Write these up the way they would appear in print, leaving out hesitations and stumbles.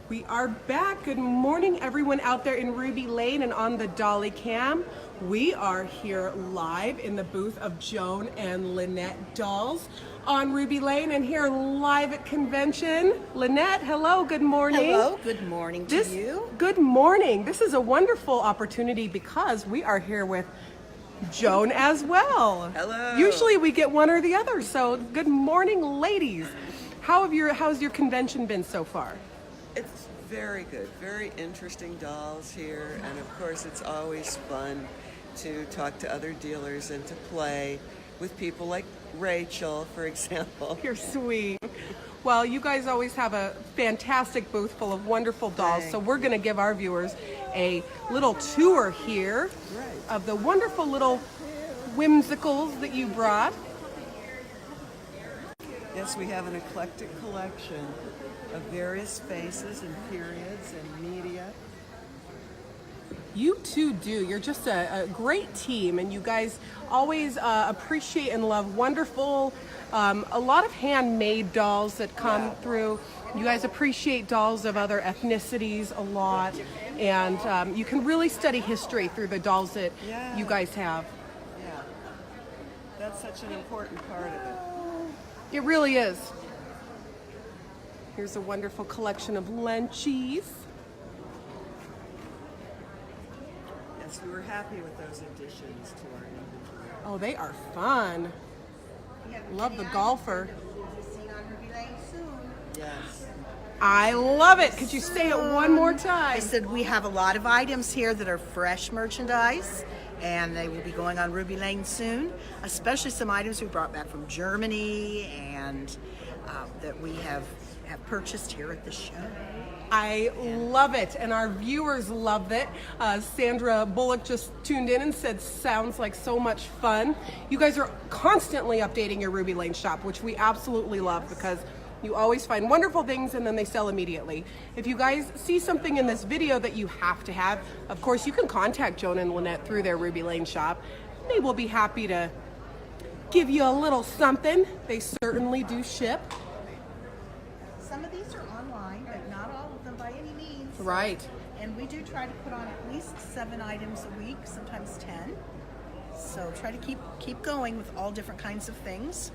We are back. Good morning, everyone out there in Ruby Lane and on the Dolly Cam. We are here live in the booth of Joan and Lynette dolls on Ruby Lane and here live at convention. Lynette, hello, good morning. Hello, good morning to you. Good morning. This is a wonderful opportunity because we are here with Joan as well. Hello. Usually we get one or the other, so good morning, ladies. How's your convention been so far? It's very good, very interesting dolls here, and of course it's always fun to talk to other dealers and to play with people like Rachel, for example. You're sweet. Well, you guys always have a fantastic booth full of wonderful dolls, so we're going to give our viewers a little tour here of the wonderful little whimsicals that you brought. Yes, we have an eclectic collection of various faces and periods and media. You two do. You're just a great team, and you guys always appreciate and love wonderful, a lot of handmade dolls that come through. You guys appreciate dolls of other ethnicities a lot, and you can really study history through the dolls that you guys have. Yeah, that's such an important part of it. It really is. Here's a wonderful collection of lunchies. Yes, we were happy with those additions to our inventory. Oh, they are fun. Love the golfer. Yes. I love it. Could you say it one more time? I said we have a lot of items here that are fresh merchandise, and they will be going on Ruby Lane soon, especially some items we brought back from Germany and that we have purchased here at the show. I love it, and our viewers love it. Sandra Bullock just tuned in and said, sounds like so much fun. You guys are constantly updating your Ruby Lane shop, which we absolutely love because you always find wonderful things and then they sell immediately. If you guys see something in this video that you have to have, of course you can contact Joan and Lynette through their Ruby Lane shop. They will be happy to give you a little something. They certainly do ship. Some of these are online, but not all of them by any means. Right. And we do try to put on at least 7 items a week, sometimes 10. So try to keep going with all different kinds of things.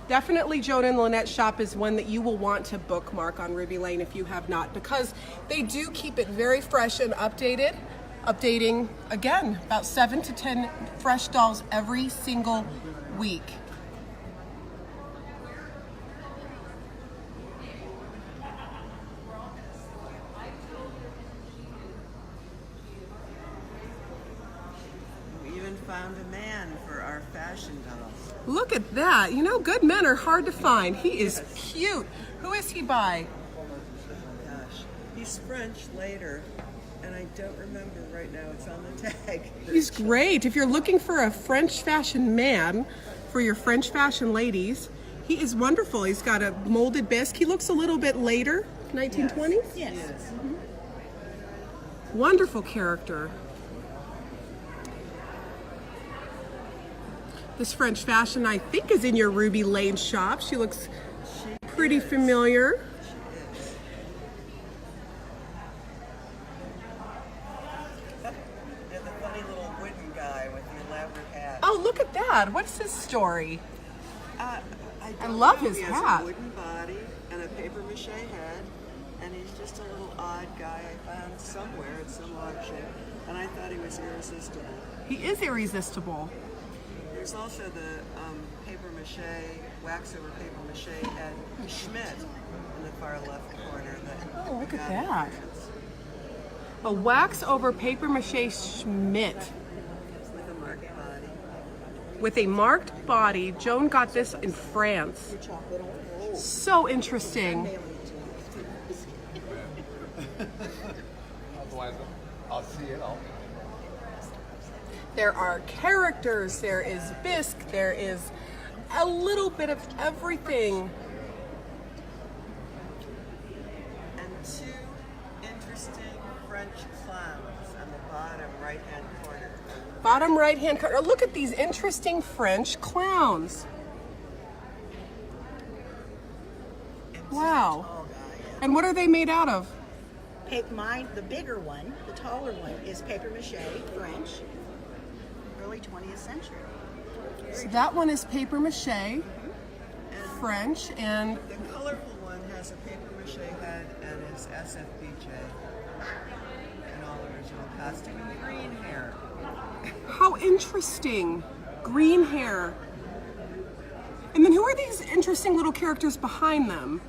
Definitely Joan and Lynette shop is one that you will want to bookmark on Ruby Lane if you have not, because they do keep it very fresh and updated. Updating, again, about 7 to 10 fresh dolls every single week. We even found a man for our fashion dolls. Look at that. You know, good men are hard to find. He is cute. Who is he by? Gosh, he's French later, and I don't remember right now. It's on the tag. He's great. If you're looking for a French fashion man for your French fashion ladies, he is wonderful. He's got a molded bisque. He looks a little bit later, 1920s. Yes. Wonderful character. This French fashion, I think, is in your Ruby Lane shop. She looks pretty familiar. Yeah, the funny little wooden guy with the elaborate hat. Oh, look at that. What's his story? I love his He hat. has a wooden body and a paper mache head, and he's just a little odd guy I found somewhere at some auction, and I thought he was irresistible. He is irresistible. There's also the paper mache, wax over paper mache head Schmidt in the far left corner. That Oh, look at got that. France A wax over paper mache Schmidt with a marked body. with a marked body. Joan got this in France. So interesting. Otherwise, I'll see it. There are characters, there is bisque, there is a little bit of everything. And 2 interesting French clowns on the bottom right-hand corner. Bottom right-hand corner. Look at these interesting French clowns. Wow. And what are they made out of? The bigger one, the taller one, is paper mache, French, early 20th century. So that one is paper mache, French, and The colorful one has a paper mache head and is SFPJ. And all original costume and green hair. how interesting. Green hair. And then who are these interesting little characters behind them?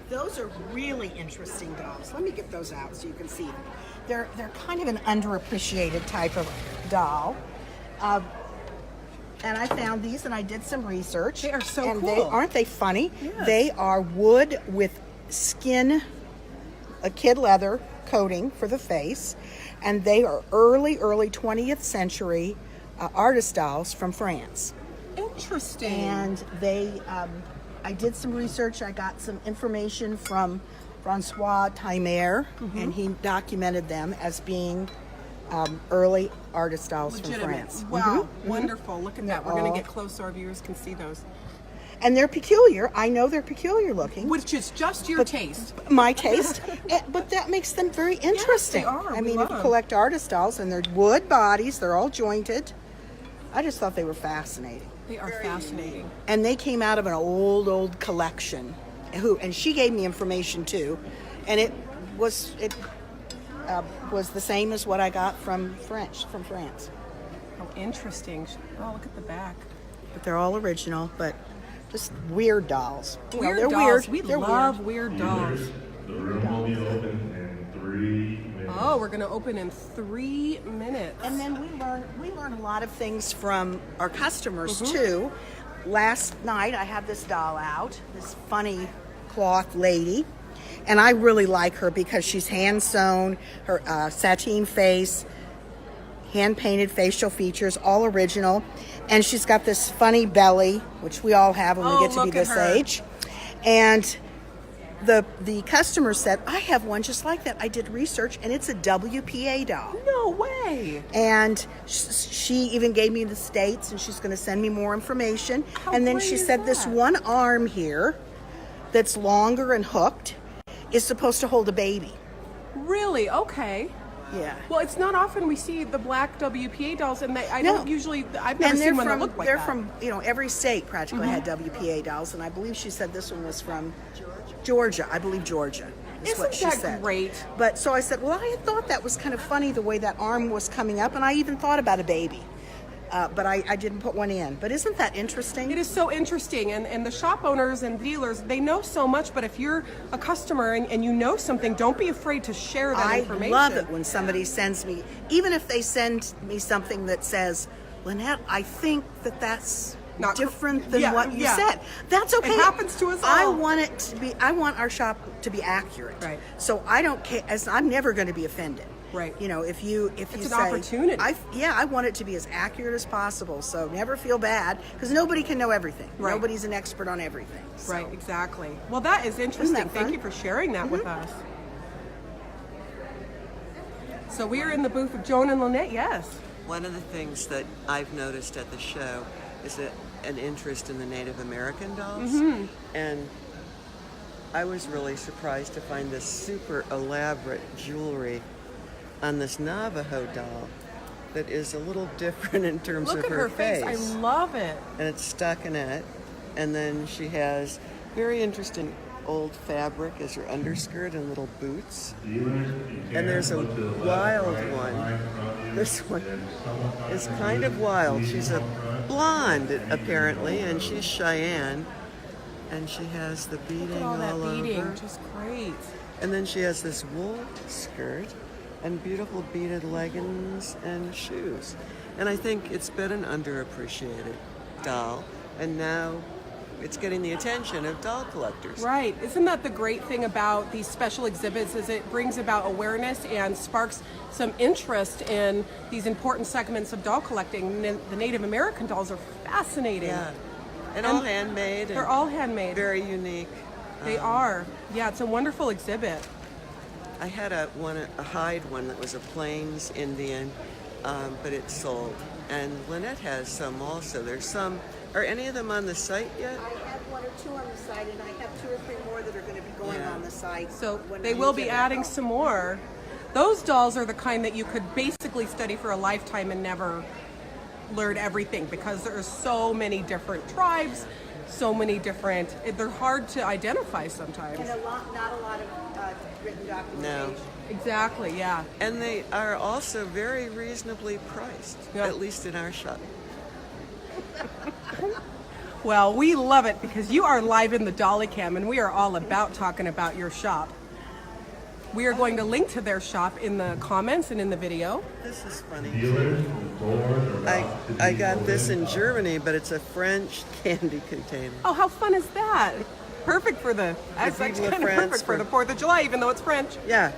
Those are really interesting dolls. Let me get those out so you can see them. They're kind of an underappreciated type of doll. And I found these and I did some research. They are so and cool. Aren't they funny? Yes. They are wood with skin, a kid leather coating for the face. And they are early 20th century artist dolls from France. Interesting. And they, I did some research. I got some information from Francois Timer, and he documented them as being early artist dolls from Legitimate. France. Wow, wonderful. Look at that. We're going all- to get close so our viewers can see those. And they're peculiar. I know they're peculiar looking. Which is just your taste. My taste, but that makes them very interesting. are. I We mean, love if you them. collect artist dolls, and they're wood bodies, they're all jointed. I just thought they were fascinating. They are fascinating. And they came out of an old collection. And she gave me information too, and it was the same as what I got from France. Oh, interesting. Oh, look at the back. But they're all original, but just weird dolls. You know, Weird they're dolls. weird. We They're love weird. weird dolls. The room will be open in 3 minutes. Oh, we're going to open in 3 minutes. And then we learn a lot of things from our customers too. Last night I had this doll out, this funny cloth lady, and I really like her because she's hand sewn, her sateen face, hand painted facial features, all original, and she's got this funny belly, which we all have when Oh, we get to be look at this her. age. And the customer said, I have one just like that. I did research, and it's a WPA doll. No way. And she even gave me the states, and she's going to send me more information. How And then great she is said this that? one arm here that's longer and hooked is supposed to hold a baby. Really? Okay. Yeah. Well, it's not often we see the black WPA dolls, and I No. don't usually. I've never And they're seen one that from look like they're that. from every state practically had WPA dolls, and I believe she said this one was from Georgia. I believe Georgia is what Isn't she that said. great? But so I said, well, I had thought that was kind of funny the way that arm was coming up, and I even thought about a baby, but I didn't put one in. But isn't that interesting? It is so interesting, and the shop owners and dealers, they know so much, but if you're a customer and you know something, don't be afraid to share that I information. love it when somebody sends me, even if they send me something that says, Lynette, I think that's Not cor- different than yeah, what you yeah. said. That's okay. It happens to us I all. want our shop to be accurate. Right. So I don't care, I'm never going to be offended. Right. You know, if you It's say, an opportunity. I want it to be as accurate as possible. So never feel bad, because nobody can know everything. Right. Nobody's an expert on everything. So. Right, exactly. Well, that is interesting. that Thank fun? you for sharing that with us. So we are in the booth of Joan and Lynette, yes. One of the things that I've noticed at the show is an interest in the Native American dolls. And I was really surprised to find this super elaborate jewelry on this Navajo doll that is a little different in terms Look of at her face. I love it. And it's stockinette. And then she has very interesting old fabric as her underskirt and little boots. And there's a wild one. This one is kind of wild. She's a blonde, apparently, and she's Cheyenne. And she has the beading Look at all that all beading. over. Just great. And then she has this wool skirt and beautiful beaded leggings and shoes. And I think it's been an underappreciated doll, and now it's getting the attention of doll collectors. Right. Isn't that the great thing about these special exhibits is it brings about awareness and sparks some interest in these important segments of doll collecting. The Native American dolls are fascinating. Yeah. And all handmade. They're and all handmade. very unique. They are. Yeah, it's a wonderful exhibit. I had a hide one that was a Plains Indian, but it sold. And Lynette has some also. There's some. Are any of them on the site yet? I have one or 2 on the site, and I have 2 or 3 more that are going to be going on the site. So when they I will get be it. adding some more. Those dolls are the kind that you could basically study for a lifetime and never learn everything, because there are so many different tribes, so many different, they're hard to identify sometimes. And not a lot of written documentation. Exactly, yeah. And they are also very reasonably priced, Yeah. at least in our shop. Well, we love it because you are live in the Dolly Cam, and we are all about talking about your shop. We are going to link to their shop in the comments and in the video. This is funny. Dealers, the doors are about to be I got this opened. in Germany, but it's a French candy container. Oh, how fun is that? Perfect for the, that's Vive la kind of France perfect for for- the 4th of July, even though it's French. Yeah,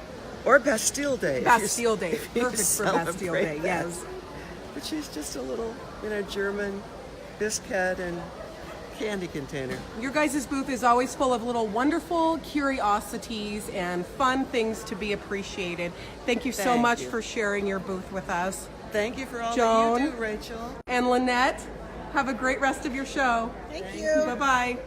or Bastille Day. if you're- Bastille Day, if you perfect for Bastille celebrate Day, that. yes. But she's just a little, German biscuit and candy container. Your guys' booth is always full of little wonderful curiosities and fun things to be appreciated. Thank you so Thank much you. for sharing your booth with us. Thank you for all that Joan. you do, Rachel. And Lynette, have a great rest of your show. Thank you. Bye-bye.